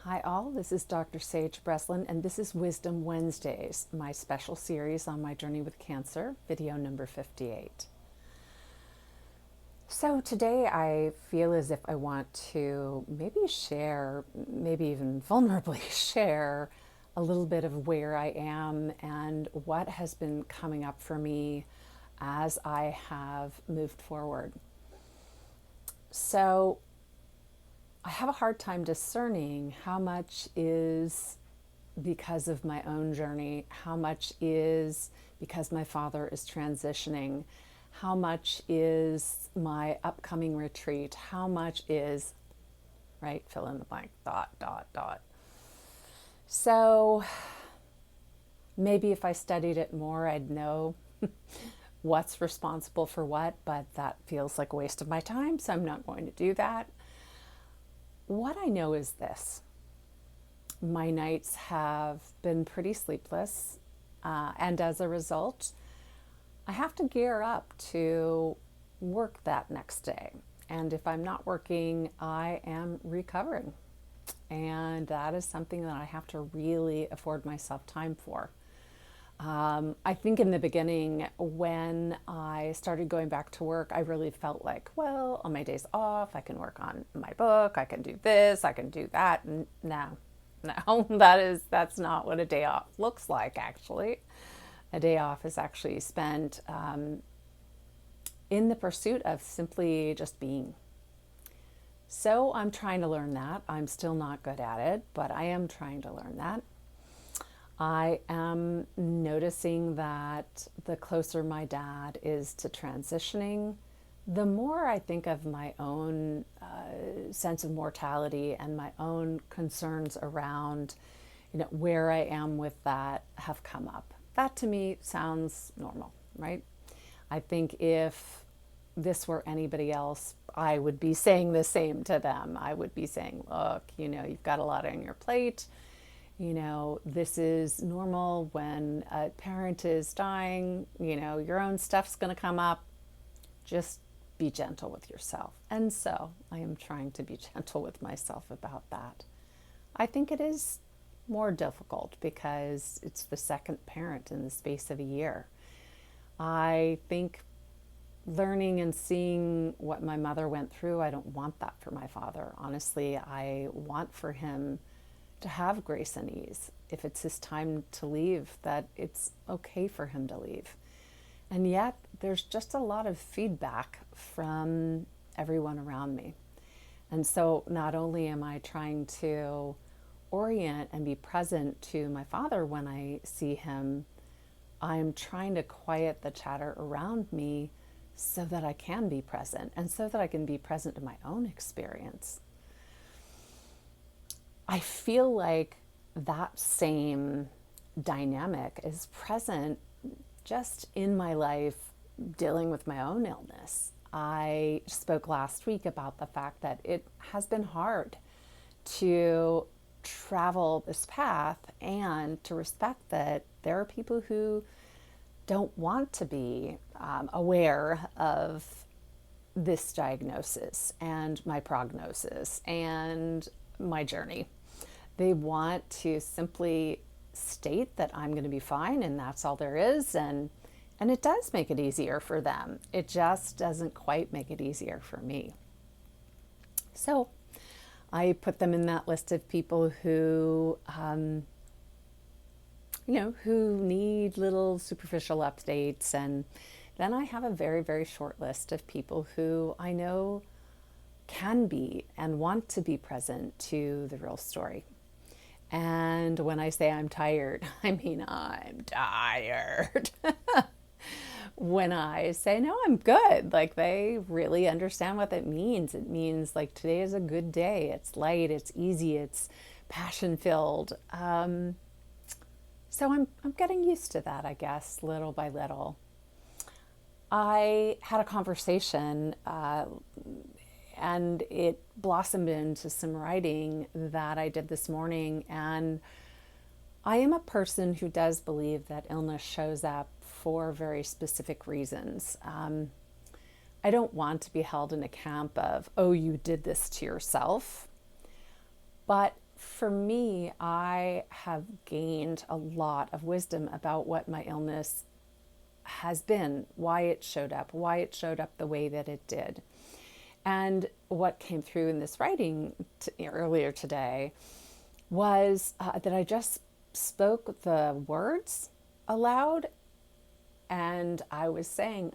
Hi all, this is Dr. Sage Breslin and this is Wisdom Wednesdays, my special series on my journey with cancer, video number 58. So today I feel as if I want to maybe share, maybe even vulnerably share a little bit of where I am and what has been coming up for me as I have moved forward. So I have a hard time discerning how much is because of my own journey, how much is because my father is transitioning, how much is my upcoming retreat, how much is, right, fill in the blank, dot, dot, dot. So maybe if I studied it more, I'd know what's responsible for what, but that feels like a waste of my time, so I'm not going to do that. What I know is this. My nights have been pretty sleepless, and as a result, I have to gear up to work that next day. And if I'm not working, I am recovering. And that is something that I have to really afford myself time for. I think in the beginning, when I started going back to work, I really felt like, well, on my days off, I can work on my book, I can do this, I can do that. And no, that's not what a day off looks like, actually. A day off is actually spent in the pursuit of simply just being. So I'm trying to learn that. I'm still not good at it, but I am trying to learn that. I am noticing that the closer my dad is to transitioning, the more I think of my own sense of mortality and my own concerns around, where I am with that have come up. That to me sounds normal, right? I think if this were anybody else, I would be saying the same to them. I would be saying, look, you've got a lot on your plate. This is normal when a parent is dying, your own stuff's going to come up. Just be gentle with yourself. And so I am trying to be gentle with myself about that. I think it is more difficult because it's the second parent in the space of a year. I think learning and seeing what my mother went through, I don't want that for my father. Honestly, I want for him to have grace and ease. If it's his time to leave, that it's okay for him to leave. And yet there's just a lot of feedback from everyone around me. And so not only am I trying to orient and be present to my father when I see him, I'm trying to quiet the chatter around me so that I can be present and so that I can be present to my own experience. I feel like that same dynamic is present just in my life dealing with my own illness. I spoke last week about the fact that it has been hard to travel this path and to respect that there are people who don't want to be aware of this diagnosis and my prognosis and my journey. They want to simply state that I'm going to be fine and that's all there is, and it does make it easier for them. It just doesn't quite make it easier for me. So I put them in that list of people who who need little superficial updates, and then I have a very, very short list of people who I know can be and want to be present to the real story. And when I say I'm tired, I mean I'm tired. When I say, no, I'm good, like they really understand what that means. It means like today is a good day. It's light, it's easy, it's passion filled. So I'm getting used to that, I guess, little by little. I had a conversation and it blossomed into some writing that I did this morning. And I am a person who does believe that illness shows up for very specific reasons. I don't want to be held in a camp of, oh, you did this to yourself. But for me, I have gained a lot of wisdom about what my illness has been, why it showed up the way that it did. And what came through in this writing earlier today was that I just spoke the words aloud, and I was saying,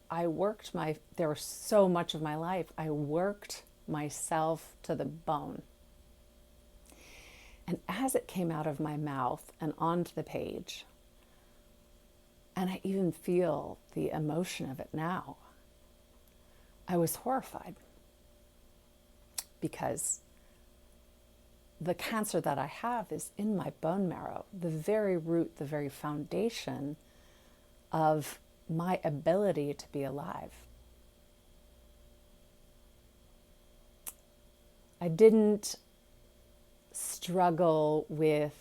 there was so much of my life, I worked myself to the bone. And as it came out of my mouth and onto the page, and I even feel the emotion of it now, I was horrified, because the cancer that I have is in my bone marrow, the very root, the very foundation of my ability to be alive. I didn't struggle with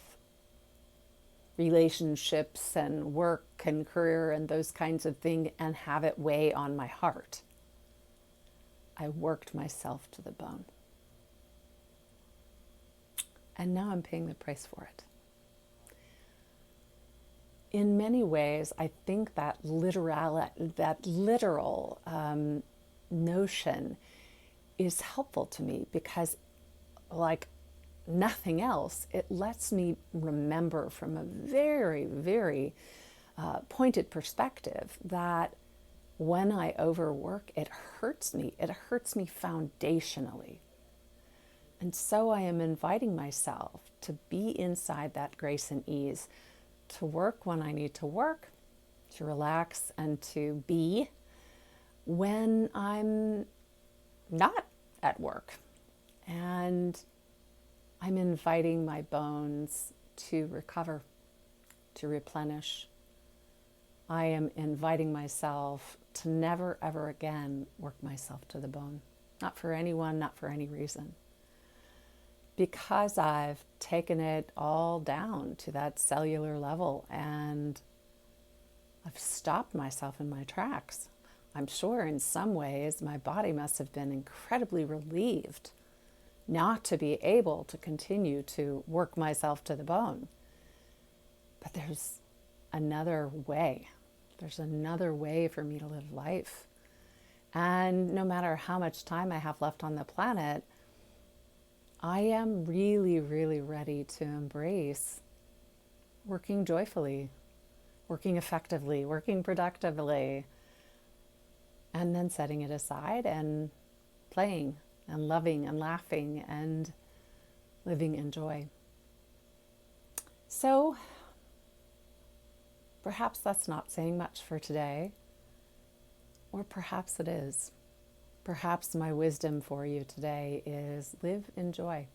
relationships and work and career and those kinds of things and have it weigh on my heart. I worked myself to the bone. And now I'm paying the price for it. In many ways, I think that literal notion is helpful to me, because, like nothing else, it lets me remember from a very, very pointed perspective that when I overwork, it hurts me. It hurts me foundationally. And so I am inviting myself to be inside that grace and ease, to work when I need to work, to relax and to be when I'm not at work. And I'm inviting my bones to recover, to replenish. I am inviting myself to never, ever again work myself to the bone. Not for anyone, not for any reason. Because I've taken it all down to that cellular level, and I've stopped myself in my tracks. I'm sure in some ways my body must have been incredibly relieved not to be able to continue to work myself to the bone. But there's another way. There's another way for me to live life. And no matter how much time I have left on the planet, I am really, really ready to embrace working joyfully, working effectively, working productively, and then setting it aside and playing and loving and laughing and living in joy. So perhaps that's not saying much for today, or perhaps it is. Perhaps my wisdom for you today is live in joy.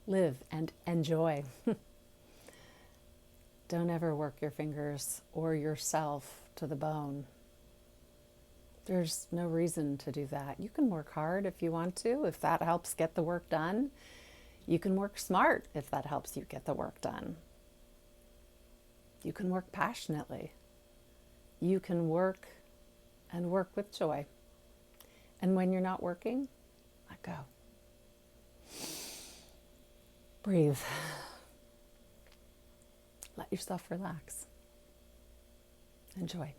Live and enjoy. Don't ever work your fingers or yourself to the bone. There's no reason to do that. You can work hard if you want to, if that helps get the work done. You can work smart if that helps you get the work done. You can work passionately. You can work and work with joy. And when you're not working, let go. Breathe. Let yourself relax. Enjoy.